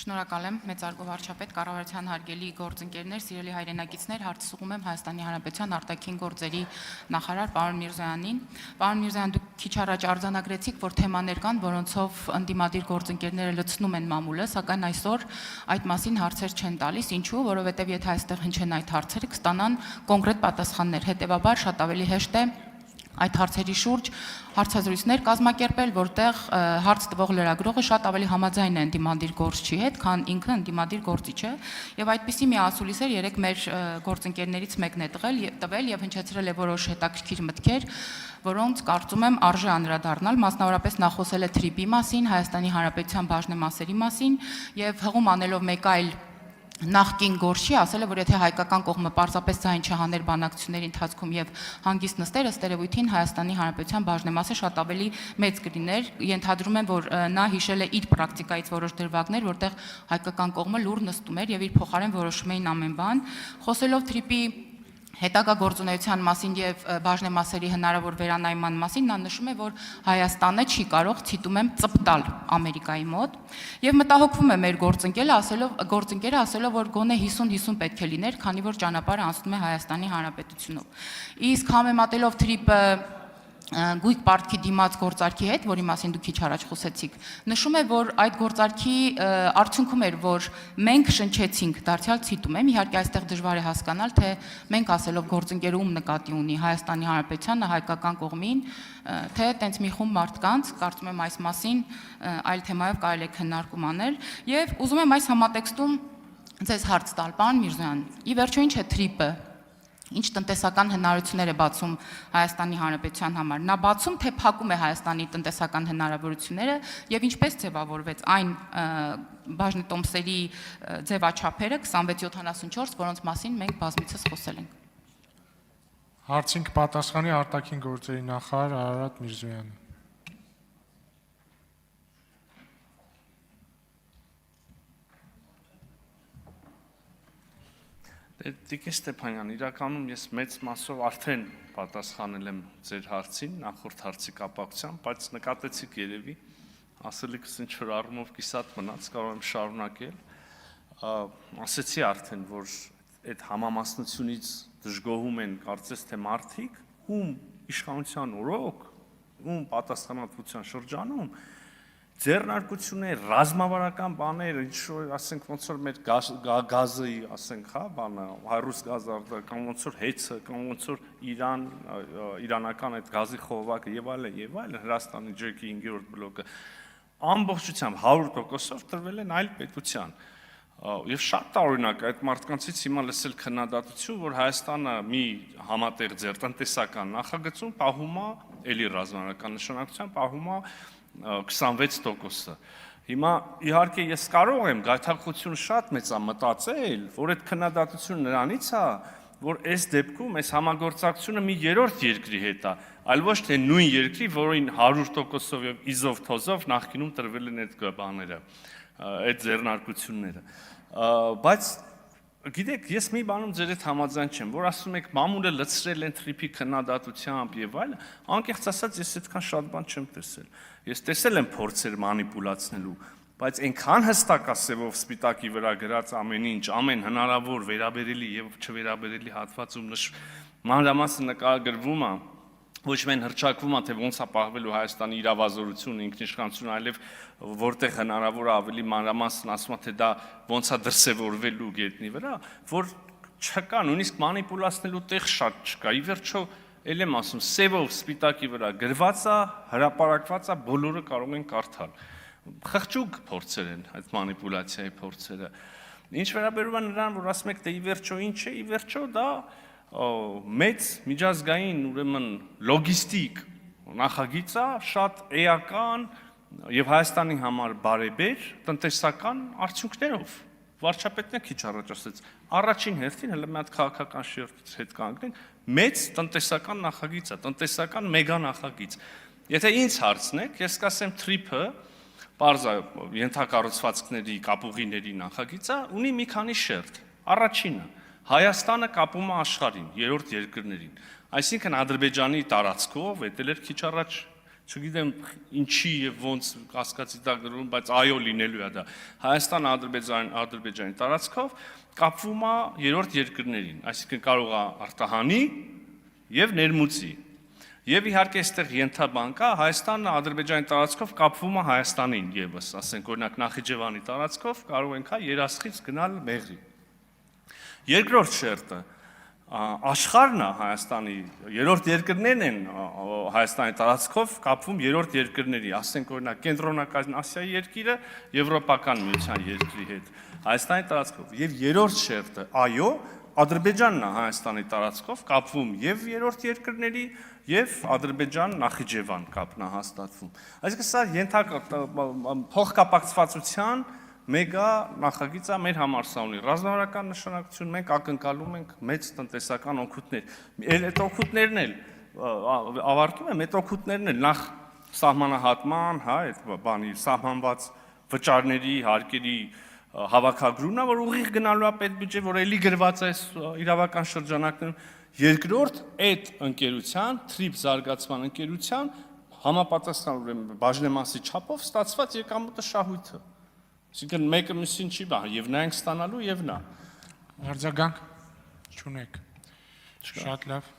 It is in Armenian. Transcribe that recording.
Շնորհակալ եմ, մեծարգո վարչապետ, կառավարության հարգելի գործընկերներ, սիրելի հայրենակիցներ, հարցը ուղղում եմ Հայաստանի Հանրապետության արտաքին գործերի նախարար պարոն Միրզոյանին։ Պարոն Միրզոյան, դուք քիչ առաջ արձանագրեցիք, որ թեմաներ կան, որոնցով ընդդիմադիր գործընկերները լցնում են մամուլը, սակայն այսօր այդ մասին հարցեր չեն տալիս, ինչու, որովհետև եթե այստեղ հնչեն այդ հարցերը, կստանան կոնկրետ պատասխաններ, հետևաբար շատ ավելի հեշտ է այդ հարցերի շուրջ հարցազրույցներ կազմակերպել, որտեղ հարց տվող լրագրողը շատ ավելի համաձայն է ընդդիմադիր գործչի հետ, քան ինքը ընդդիմադիր գործիչը, եւ այդպիսի մի ասուլիս էր երեք մեր գործընկերներից մեկն է տվել եւ հնչեցրել է որոշ հետաքրքիր մտքեր, որոնց կարծում եմ արժե անդրադառնալ, մասնավորապես նա խոսել է թրիպի մասին, Հայաստանի Հանրապետության բաժնեմասերի մասին եւ հղում անելով մեկ այլ նախկին գործի ասել է, որ եթե հայկական կողմը պարզապես ձայն չհաներ բանակցությունների ընթացքում եւ հանգիստ նստեր, ըստ երևույթին Հայաստանի Հանրապետության բաժնեմասը շատ ավելի մեծ կլիներ, ենթադրում եմ, որ նա հիշել է իր պրակտիկայից որոշ դրվագներ, որտեղ հայկական կողմը լուր նստում էր եւ իր փոխարեն որոշում էին ամեն բան, խոսելով թրիպի հետագա գործունեության մասին եւ բաժնեմասերի հնարավոր վերանայման մասին նա նշում է, որ Հայաստանը չի կարող ցիտում եմ ծպտալ Ամերիկայի մոտ եւ մտահոգվում է մեր գործընկերը ասելով, որ գոնե 50-50 պետք է լիներ, քանի որ ճանապարհը անցնում է Հայաստանի Հանրապետությունով։ Իսկ համեմատելով թրիպը գույք պարտքի դիմաց գործարքի հետ, որի մասին դուք քիչ առաջ խոսեցիք, նշում է, որ այդ գործարքի արդյունքում էր, որ մենք շնչեցինք դարձյալ ցիտում եմ, իհարկե այստեղ դժվար է հասկանալ, թե մենք ասելով գործընկերը ում նկատի ունի Հայաստանի Հանրապետությանը, հայկական կողմին, թե տենց մի խումբ մարդկանց, կարծում եմ այս մասին այլ թեմայով կարելի է քննարկում անել, եւ ուզում եմ այս համատեքստում ձեզ հարց տալ, պարոն Միրզոյան, ի վերջո ինչ է թրիպը, ինչ տնտեսական հնարավորություններ է բացում Հայաստանի Հանրապետության համար, նա բացում թե փակում է Հայաստանի տնտեսական հնարավորությունները եւ ինչպես ձևավորվեց այն բաժնետոմսերի ձևաչափերը 2674, որոնց մասին մենք բազմիցս խոսել ենք։ Հարցին կպատասխանի արտաքին գործերի նախարար Արարատ Միրզոյանը։ Տիկին Ստեփանյան, իրականում ես մեծ մասով արդեն պատասխանել եմ ձեր հարցին, նախորդ հարցի կապակցությամբ, բայց նկատեցիք երևի, ասելիքս ինչ-որ առումով կիսատ մնաց, կարող եմ շարունակել, ասեցի արդեն, որ այդ համամասնությունից դժգոհում են կարծես թե մարդիկ, ում իշխանության օրոք, ում պատասխանատվության շրջանում, ձեռնարկություններ, ռազմավարական բաներ, ինչ-որ ասենք ոնց որ մեր գազի, ասենք, հա, բանը, հայրուս գազարդը, կամ ոնց որ հեծը, կամ ոնց որ իրանական այդ գազի խողովակը եւ այլն, Հրաստանի ջրի 5-րդ բլոկը ամբողջությամբ 100%-ով տրվել են այլ պետության։ Եվ շատ տարօրինակ այդ մարդկանցից հիմա լսել քննադատություն, որ Հայաստանը մի համատեղ տնտեսական նախագծում պահում է էլի ռազմավարական նշանակության, պահում է 26%-ը։ Հիմա իհարկե ես կարող եմ գայթակղություն շատ մեծ է մտածել, որ այդ քննադատությունը նրանից է, որ այս դեպքում այս համագործակցությունը մի երրորդ երկրի հետ է, այլ ոչ թե նույն երկրի, որին 100%-ով եւ իզով թոզով նախկինում տրվել են այդ բաները, այդ ձեռնարկությունները։ Բայց գիտեք, ես մի բանում ձեր հետ համաձայն չեմ, որ ասում եք մամուլը լցրել են թրիպի քննադատությամբ եւ այլն, անկեղծ ասած ես այդքան շատ բան չեմ տեսել։ Ես տեսել եմ փորձեր մանիպուլացնելու, բայց այնքան հստակ է սևով սպիտակի վրա գրած ամեն ինչ, ամեն հնարավոր վերաբերելի եւ չվերաբերելի հատվածում մանրամասն նկարագրվում է, ոչ միայն հռչակվում է, թե ոնց է պահվելու Հայաստանի իրավազորությունը, ինքնիշխանությունը, այլև որտեղ հնարավոր է ավելի մանրամասն ասում է, թե դա ոնց է դրսևորվելու գետնի վրա, որ չկա, նույնիսկ մանիպուլացնելու տեղ շատ չկա։ Ի վերջո, ել եմ ասում, սևով սպիտակի վրա գրված է, հրապարակված է, բոլորը կարող են կարդալ։ Խղճուկ փորձեր են այդ մանիպուլյացիայի փորձերը։ Ինչ վերաբերում է նրան, որ ասում եք, թե ի վերջո ինչ է, ի վերջո դա մեծ միջազգային ուրեմն լոգիստիկ նախագիծ է, շատ էական եւ Հայաստանի համար բարեբեր տնտեսական արդյունքներով։ Վարչապետն է քիչ առաջ ասեց, առաջին հերթին հələ մի հատ քաղաքական շերտից հետ կանգնենք, մեծ տնտեսական նախագիծ է, տնտեսական մեգա նախագիծ։ Եթե ինձ հարցնեք, ես կասեմ թրիպը պարզ ենթակառուցվածքների, կապուղիների նախագիծ է, ունի մի քանի շերտ։ Առաջինը Հայաստանը կապում է աշխարհին, երրորդ երկրներին։ Այսինքն Ադրբեջանի տարածքով, էդ էլ էր քիչ առաջ Չգիտեմ ինչի եւ ոնց կասկածի տակ գրում, բայց այո լինելու է դա։ Հայաստան-Ադրբեջանի տարածքով կապվում է երրորդ երկրներին, այսինքն կարող է արտահանի եւ ներմուծի։ Եվ իհարկե այստեղ ենթաբան կա Հայաստանը Ադրբեջանի տարածքով կապվում է Հայաստանին եւս, ասենք օրինակ Նախիջևանի տարածքով կարող ենք Երասխից գնալ Մեղրի։ Երկրորդ շերտը աշխարհն է Հայաստանի երրորդ երկրներն են Հայաստանի տարածքով կապվում երրորդ երկրների, ասենք օրինակ Կենտրոնական Ասիայի երկիրը Եվրոպական միության երկրի հետ Հայաստանի տարածքով եւ երրորդ շերտը այո Ադրբեջանն է Հայաստանի տարածքով կապվում եւ երրորդ երկրների եւ Ադրբեջան-Նախիջևան կապն է հաստատվում։ Այսինքն սա փոխկապակցվածության մեգա նախագիծ է մեր համար սա ունի ռազմավարական նշանակություն, մենք ակնկալում ենք մեծ տնտեսական օգուտներ։ Այդ օգուտներն էլ ավարտում եմ, այդ օգուտներն էլ նախ սահմանահատման, հա, այդ բանի սահմանված վճարների, հարկերի հավաքագրումն է, որ ուղիղ գնալու է պետբյուջե, որ էլի գրված է իրավական շրջանակներում, երկրորդ այդ ընկերության, թրիփ զարգացման ընկերության համապատասխան ուրեմն բաժնեմասի չափով ստացված եկամուտը շահույթը։ Այսինքն մեկը մյուսին չի բան, եւ նա ենք ստանալու եւ նա։ Արձագանք չունեք։ Շատ լավ։